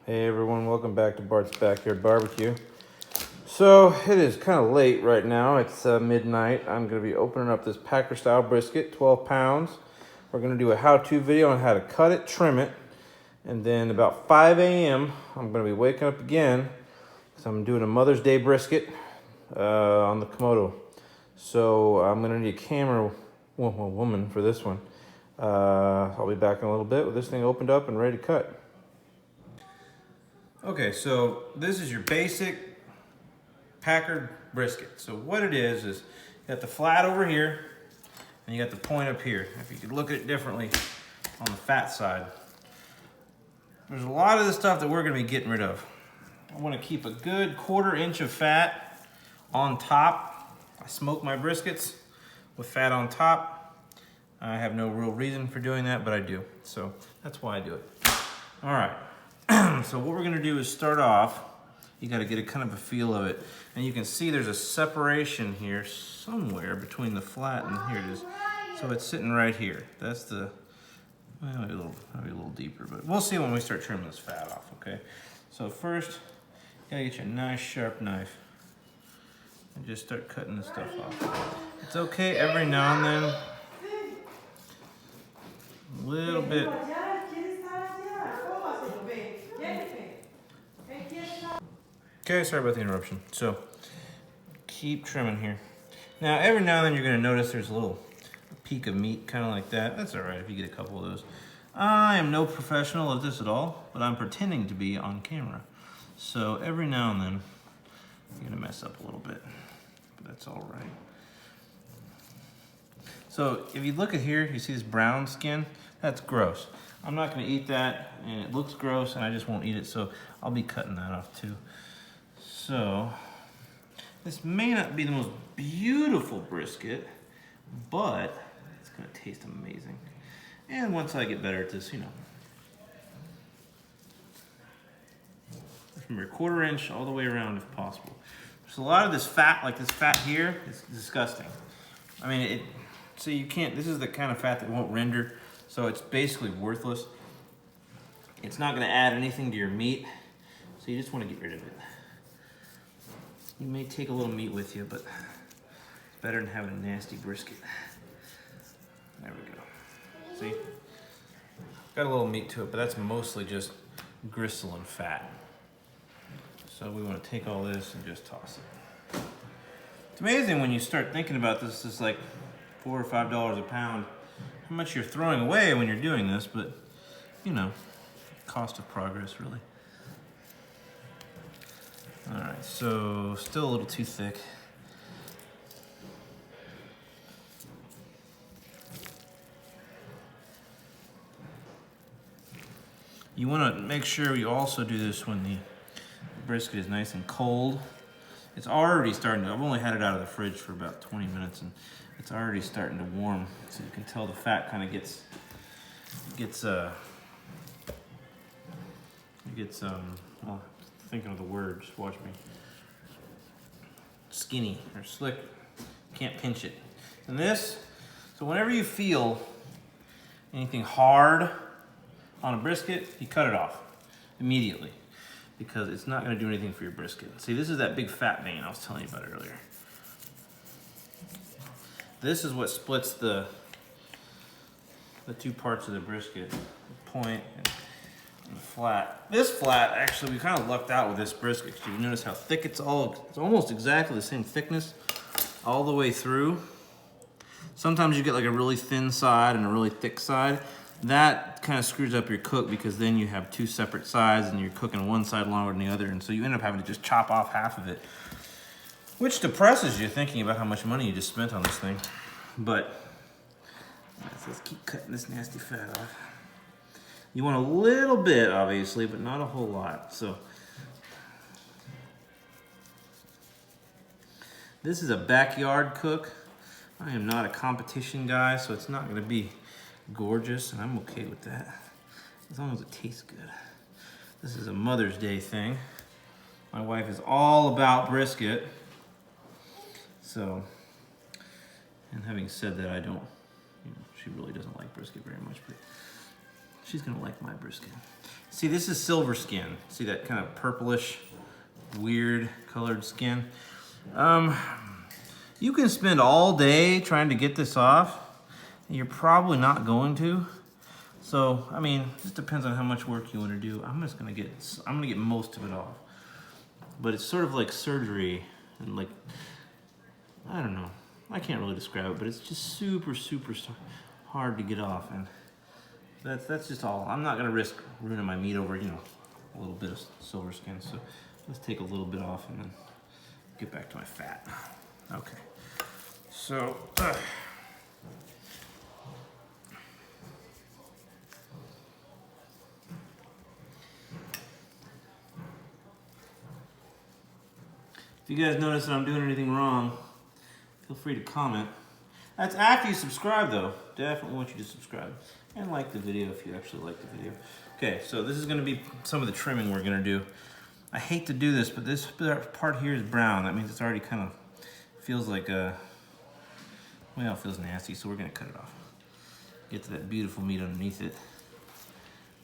Hey everyone, welcome back to Bart's Backyard Barbecue. So it is kind of late right now. It's midnight. I'm going to be opening up this Packer style brisket, 12 pounds. We're going to do a how-to video on how to cut it, trim it, and then about 5 a.m. I'm going to be waking up again because I'm doing a Mother's Day brisket on the Kamado. So I'm going to need a camera woman for this one. I'll be back in a little bit with this thing opened up and ready to cut. Okay, so this is your basic Packer brisket. So what it is you got the flat over here and you got the point up here. If you could look at it differently on the fat side. There's a lot of the stuff that we're gonna be getting rid of. I wanna keep a good 1/4 inch of fat on top. I smoke my briskets with fat on top. I have no real reason for doing that, but I do. So that's why I do it. All right. So what we're gonna do is start off, you gotta get a kind of a feel of it. And you can see there's a separation here somewhere between the flat and here it is. So it's sitting right here. That's the, well, maybe a little deeper, but we'll see when we start trimming this fat off, okay? So first, you gotta get your nice sharp knife and just start cutting this stuff off. It's okay every now and then, a little bit. Okay, sorry about the interruption. So, keep trimming here. Now, every now and then you're gonna notice there's a little peak of meat, kind of like that. That's all right if you get a couple of those. I am no professional at this at all, but I'm pretending to be on camera. So every now and then, you're gonna mess up a little bit, but that's all right. So if you look at here, you see this brown skin? That's gross. I'm not gonna eat that, and it looks gross, and I just won't eat it, so I'll be cutting that off too. So, this may not be the most beautiful brisket, but it's gonna taste amazing. And once I get better at this, you know. From your 1/4 inch all the way around if possible. So a lot of this fat, like this fat here, is disgusting. I mean, so you can't, this is the kind of fat that won't render, so it's basically worthless. It's not gonna add anything to your meat, so you just wanna get rid of it. You may take a little meat with you, but it's better than having a nasty brisket. There we go. See? Got a little meat to it, but that's mostly just gristle and fat. So we want to take all this and just toss it. It's amazing when you start thinking about this, it's like $4 or $5 a pound, how much you're throwing away when you're doing this, but you know, cost of progress really. All right, so still a little too thick. You want to make sure you also do this when the brisket is nice and cold. It's already starting to, I've only had it out of the fridge for about 20 minutes and it's already starting to warm. So you can tell the fat kind of gets well, thinking of the word, just watch me. Skinny or slick, can't pinch it. And this, so whenever you feel anything hard on a brisket, you cut it off immediately because it's not gonna do anything for your brisket. See, this is that big fat vein I was telling you about earlier. This is what splits the two parts of the brisket, the point and the flat. This flat, actually, we kind of lucked out with this brisket because you notice how thick it's almost exactly the same thickness all the way through. Sometimes you get like a really thin side and a really thick side. That kind of screws up your cook because then you have two separate sides and you're cooking one side longer than the other, and so you end up having to just chop off half of it, which depresses you thinking about how much money you just spent on this thing. But let's keep cutting this nasty fat off. You want a little bit, obviously, but not a whole lot. So this is a backyard cook. I am not a competition guy, so it's not gonna be gorgeous, and I'm okay with that, as long as it tastes good. This is a Mother's Day thing. My wife is all about brisket. So, and having said that, I don't, she really doesn't like brisket very much, but she's gonna like my brisket. See, this is silver skin. See that kind of purplish, weird colored skin? You can spend all day trying to get this off. You're probably not going to. So, I mean, it just depends on how much work you want to do. I'm gonna get most of it off. But it's sort of like surgery, and like, I don't know. I can't really describe it, but it's just super, super hard to get off. And that's just all. I'm not gonna risk ruining my meat over, you know, a little bit of silver skin. So let's take a little bit off and then get back to my fat. Okay. So, if you guys notice that I'm doing anything wrong, feel free to comment. That's after you subscribe though. Definitely want you to subscribe. And like the video if you actually like the video. Okay, so this is gonna be some of the trimming we're gonna do. I hate to do this, but this part here is brown. That means it's already kind of feels like well, it feels nasty, so we're gonna cut it off. Get to that beautiful meat underneath it.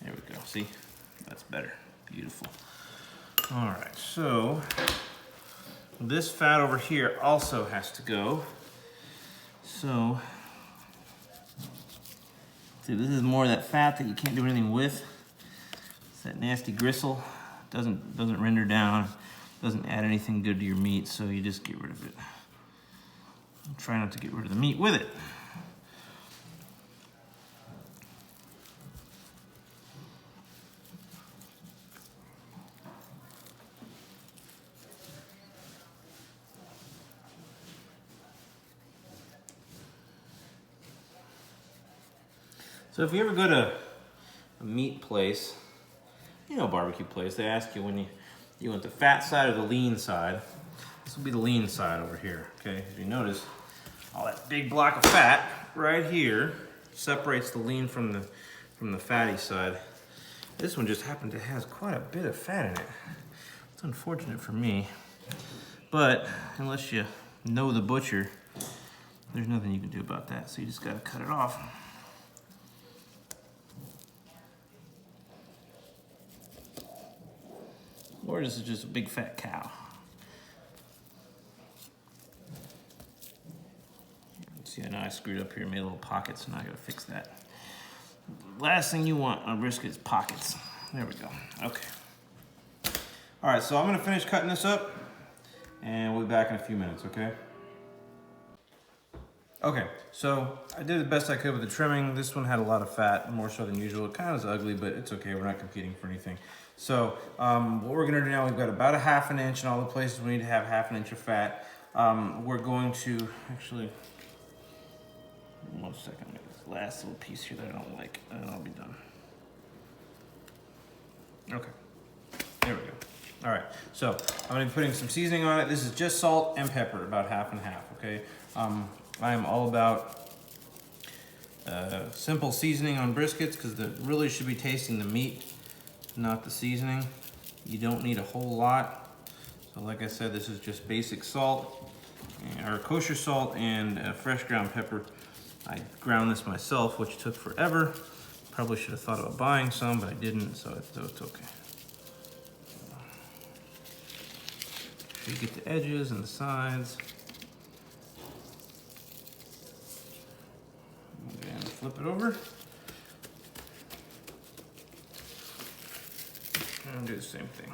There we go, see? That's better, beautiful. All right, so this fat over here also has to go. So, see, this is more of that fat that you can't do anything with. It's that nasty gristle. Doesn't render down, doesn't add anything good to your meat, so you just get rid of it. Try not to get rid of the meat with it. So if you ever go to a meat place, you know, barbecue place, they ask you when you want the fat side or the lean side. This will be the lean side over here, okay? As you notice, all that big block of fat right here separates the lean from the fatty side. This one just happened to have quite a bit of fat in it. It's unfortunate for me, but unless you know the butcher, there's nothing you can do about that. So you just gotta cut it off. Or this is just a big fat cow. See, I know I screwed up here, made little pockets, and I gotta fix that. Last thing you want on brisket is pockets. There we go, okay. All right, so I'm gonna finish cutting this up, and we'll be back in a few minutes, okay? Okay, so I did the best I could with the trimming. This one had a lot of fat, more so than usual. It kind of is ugly, but it's okay, we're not competing for anything. So what we're gonna do now, we've got about a ½ inch in all the places we need to have ½ inch of fat. We're going to, actually, 1 second, make this last little piece here that I don't like, and then I'll be done. Okay, there we go. All right, so I'm gonna be putting some seasoning on it. This is just salt and pepper, about half and half, okay? I am all about simple seasoning on briskets because it really should be tasting the meat, not the seasoning. You don't need a whole lot. So like I said, this is just basic salt, or kosher salt, and fresh ground pepper. I ground this myself, which took forever. Probably should have thought about buying some, but I didn't, so it's okay. So you get the edges and the sides. And flip it over. And do the same thing.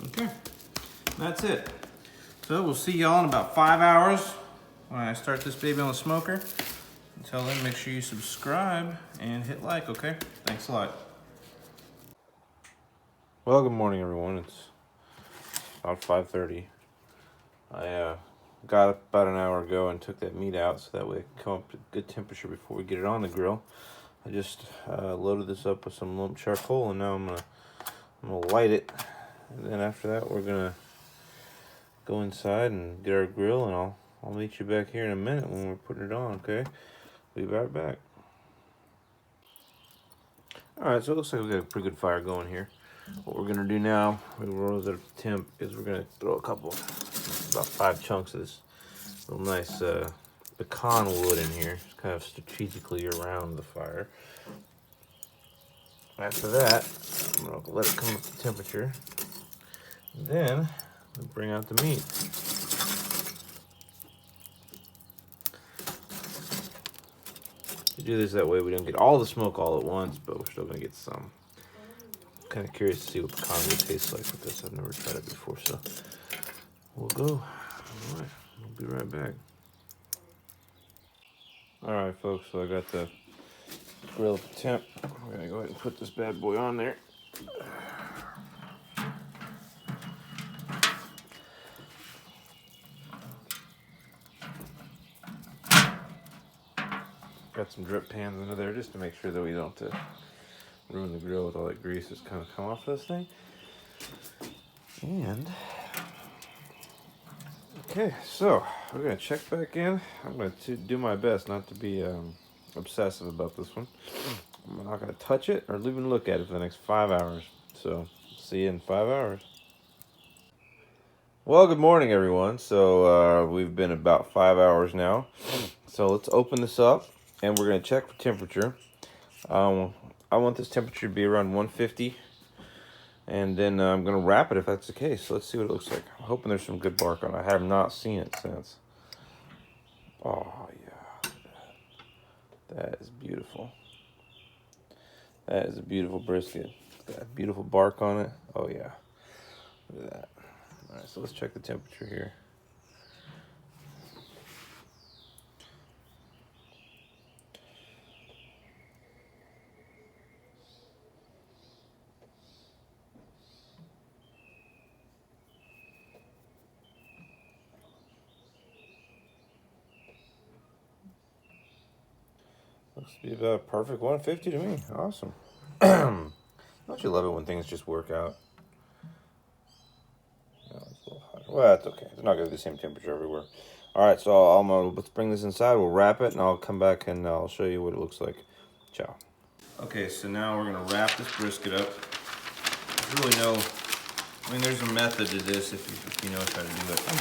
Okay, that's it. So we'll see y'all in about 5 hours when I start this baby on the smoker. Until then, make sure you subscribe and hit like, okay? Thanks a lot. Well, good morning, everyone. It's about 5:30. I got up about an hour ago and took that meat out so that way it can come up to good temperature before we get it on the grill. I just loaded this up with some lump charcoal, and now I'm gonna light it. And then after that, we're gonna go inside and get our grill, and I'll meet you back here in a minute when we're putting it on, okay? Be right back. Alright, so it looks like we got a pretty good fire going here. What we're gonna do now, we roll it at temp, is we're gonna throw a couple, about 5 chunks of this little nice pecan wood in here, just kind of strategically around the fire. After that, I'm gonna let it come up to temperature. Then we'll bring out the meat. We do this that way we don't get all the smoke all at once, but we're still gonna get some. I'm kind of curious to see what pecan would taste like with this. I've never tried it before, so we'll go. All right, we'll be right back. All right, folks. So I got the grill at the temp. We're gonna go ahead and put this bad boy on there. Got some drip pans under there just to make sure that we don't ruin the grill with all that grease that's kind of come off this thing. And okay, so we're gonna check back in. I'm gonna do my best not to be obsessive about this one. I'm not gonna touch it or even look at it for the next 5 hours. So see you in 5 hours. Well, good morning, everyone. So we've been about 5 hours now. So let's open this up and we're gonna check for temperature. I want this temperature to be around 150. And then I'm going to wrap it if that's the case. So let's see what it looks like. I'm hoping there's some good bark on it. I have not seen it since. Oh, yeah. That is beautiful. That is a beautiful brisket. It's got beautiful bark on it. Oh, yeah. Look at that. All right, so let's check the temperature here. Looks to be about a perfect 150 to me. Awesome. Don't you love it when things just work out? No, it's a little hotter. Well, that's okay. It's not going to be the same temperature everywhere. All right, so let's bring this inside. We'll wrap it, and I'll come back and I'll show you what it looks like. Ciao. Okay, so now we're going to wrap this brisket up. There's really no, I mean, there's a method to this if you know how to do it. I'm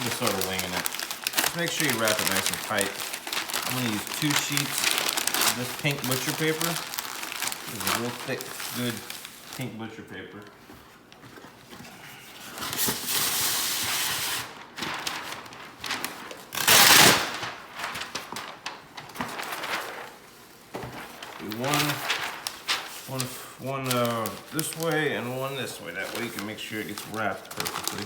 just sort of winging it. Just make sure you wrap it nice and tight. I'm going to use 2 sheets of this pink butcher paper. This is a real thick, good pink butcher paper. Do one this way and one this way. That way you can make sure it gets wrapped perfectly.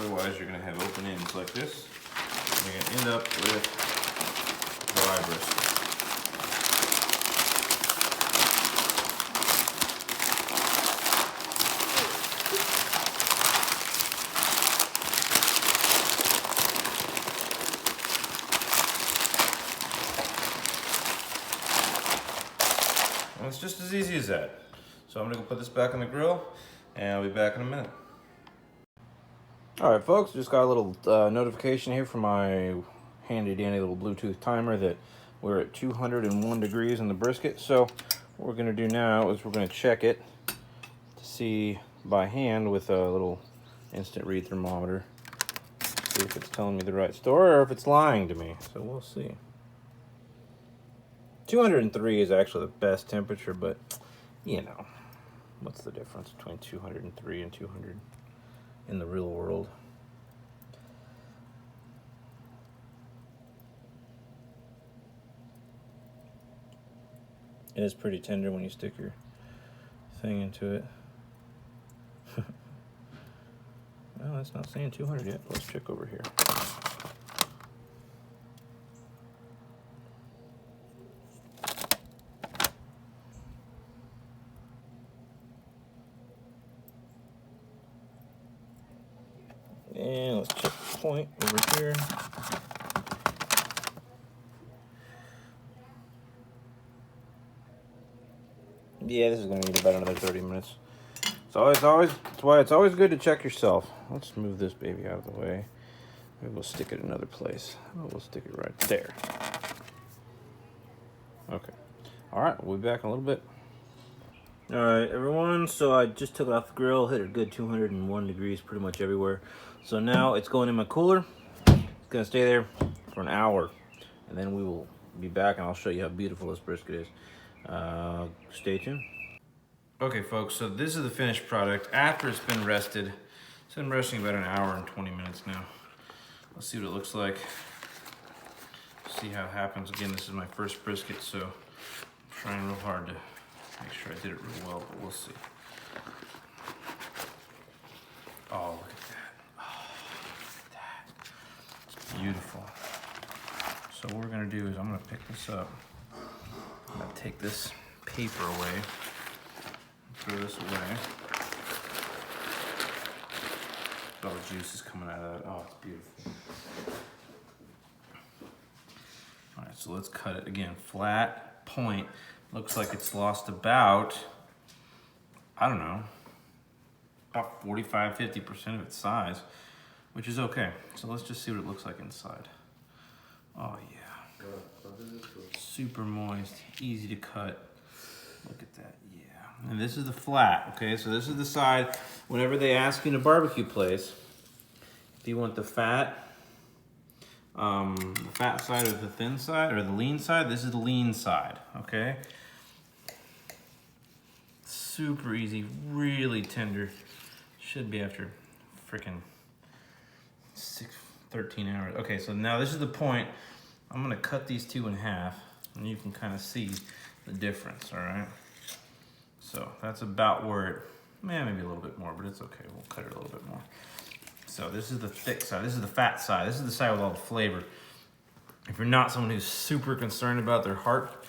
Otherwise, you're going to have open ends like this. You're going to end up with dry brisket. And it's just as easy as that. So I'm going to go put this back on the grill, and I'll be back in a minute. All right, folks, just got a little notification here from my handy-dandy little Bluetooth timer that we're at 201 degrees in the brisket. So what we're going to do now is we're going to check it to see by hand with a little instant read thermometer. See if it's telling me the right story or if it's lying to me. So we'll see. 203 is actually the best temperature, but you know, what's the difference between 203 and 200 in the real world? It is pretty tender when you stick your thing into it. Well, that's not saying 200 yet. Let's check over here. And let's check the point over here. Yeah, this is going to need about another 30 minutes. That's why it's always good to check yourself. Let's move this baby out of the way. Maybe we'll stick it another place. We'll stick it right there. Okay. All right, we'll be back in a little bit. All right, everyone. So I just took it off the grill, hit a good 201 degrees pretty much everywhere. So now it's going in my cooler. It's gonna stay there for an hour, and then we will be back and I'll show you how beautiful this brisket is. Stay tuned. Okay, folks, so this is the finished product after it's been rested. It's been resting about an hour and 20 minutes now. Let's see what it looks like. See how it happens. Again, this is my first brisket, so I'm trying real hard to make sure I did it real well, but we'll see. Oh, look at that. Oh, look at that. It's beautiful. So what we're gonna do is I'm gonna pick this up. I'm gonna take this paper away. Throw this away. All the juice is coming out of that. Oh, it's beautiful. All right, so let's cut it again. Flat point. Looks like it's lost about, I don't know, about 45, 50% of its size, which is okay. So let's just see what it looks like inside. Oh yeah. Super moist, easy to cut. Look at that, yeah. And this is the flat, okay? So this is the side, whenever they ask you in a barbecue place, if you want the fat side or the thin side, or the lean side, this is the lean side, okay? Super easy, really tender. Should be after freaking 13 hours. Okay, so now this is the point. I'm gonna cut these two in half, and you can kind of see the difference, all right? So that's about where it, maybe a little bit more, but it's okay. We'll cut it a little bit more. So this is the thick side. This is the fat side. This is the side with all the flavor. If you're not someone who's super concerned about their heart,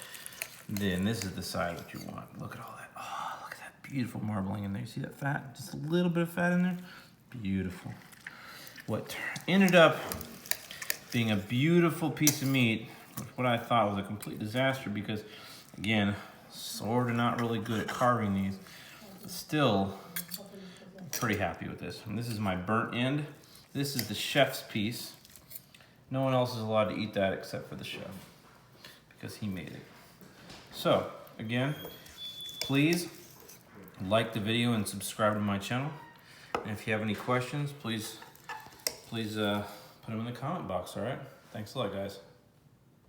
then this is the side that you want. Look at all that. Oh, look at that beautiful marbling in there. You see that fat? Just a little bit of fat in there. Beautiful. What ended up being a beautiful piece of meat was what I thought was a complete disaster because, again, sort of not really good at carving these, but still I'm pretty happy with this. And this is my burnt end. This is the chef's piece. No one else is allowed to eat that except for the chef because he made it. So again, please like the video and subscribe to my channel. And if you have any questions, please put them in the comment box, all right? Thanks a lot, guys.